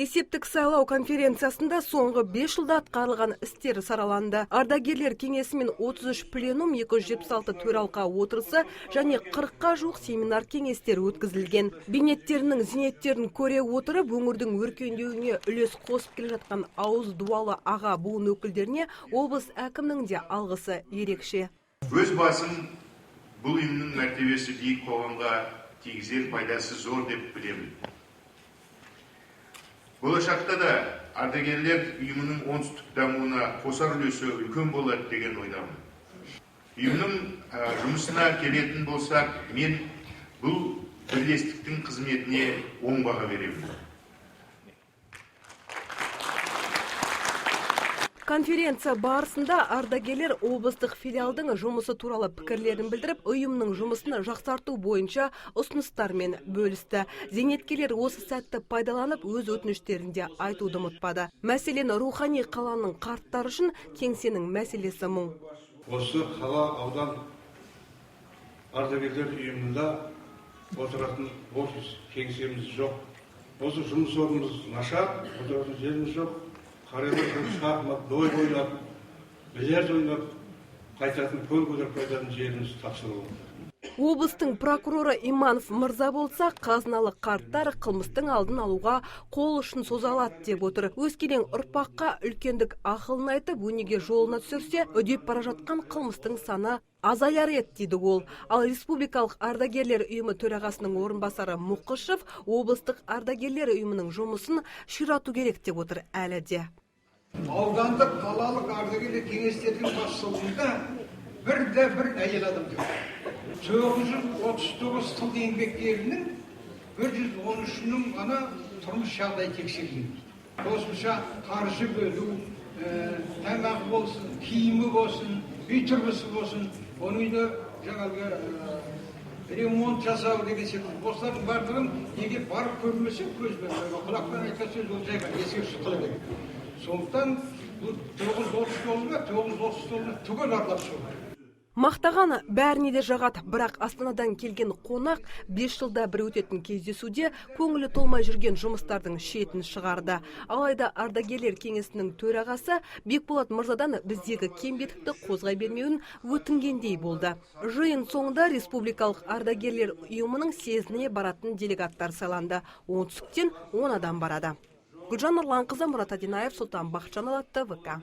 Есептік сайлау конференциясында соңғы 5 жылда атқарылған істер сараланды. Ардагерлер кеңесімен 33 пленум, 276 төралқа отырысы және 40-қа жуық семинар кеңестер өткізілген. Бейнеттерінің зейнеттерін көре отырып, өңірдің өркендеуіне үлес қосып келе жатқан ауыз дуалы аға буын өкілдеріне облыс әкімінің де алғысы ерекше. Өз басым бұл ұйымның мәртебесі биік қоғамға тигізер пайдасы зор деп білемін. Болашақта да ардагерлер ұйымының оңтүстік дамуына қосар үлесі үлкен болады деген ойдамын. Ұйымның жұмысына келетін болсақ, мен бұл бірлестіктің қызметіне оң баға беремін. Конференция барысында ардагерлер облыстық филиалдың жұмысы туралы пікірлерін білдіріп, ұйымның жұмысын жақсарту бойынша ұсыныстармен бөлісті. Зейнеткерлер осы сәтті пайдаланып, өз өтініштерінде айтуды ұмытпады. Мәселен, рухани қаланың қарттары үшін кеңсенің мәселесі мұң. Осы қала аудан ардагерлер ұйымында отыратын офис кеңсеміз жоқ. Осы жұмыс орнымыз нашар, отыратын жеріміз жоқ. Қарайлар жұмысқа дой ойнап, бильярд ойнап, қайтатын көл көтеріп қайтатын жеріміз тапсырылды. Облыстың прокуроры Иманов мырза болса, қазыналы қарттар қылмыстың алдын алуға қол ұшын соза алады деп отыр. Өскелең ұрпаққа үлкендік ақылын айтып, өнеге жолына түсірсе, үдеп бара жатқан қылмыстың саны азаяр еді дейді ол. Ал республикалық ардагерлер ұйымы төрағасының орынбасары Мұқышев облыстық ардагерлер ұйымының жұмысын ширату керек деп отыр әлі де. Аудандық қалалық ардагерлер кеңестердің басшылығында бір әйел адам жоқ. 939 тыл еңбеккерінің 113-нің ғана тұрмыс жағдай тексерілген. Қосымша қаржы бөлу, тамақ болсын, киімі болсын, үй тұрмысы болсын, оның үйде жаңағы ремонт жасау деген секілді. Осылардың барлығын егер барып көрмесе, көзбен, құлақпен айтқан сөз ол жайға ескерусіз қала береді. Сондықтан бұл 939-ны түгел арлап шығу. Мақтаған бәріне де жағат, бірақ Астанадан келген қонақ 5 жылда бір өтетін кездесуде көңілі толмай жүрген жұмыстардың шетін шығарды. Алайда ардагерлер кеңесінің төрағасы Бекболат мырзадан біздегі кем-кетікті қозғай бермеуін өтінгендей болды. Жиын соңында республикалық ардагерлер ұйымының съезіне баратын делегаттар сайланды. Оңтүстіктен 10 адам барады. Гүлжан Нұрланқызы, Мұрат Адинаев, Сұлтан Бақытжан, ТВК.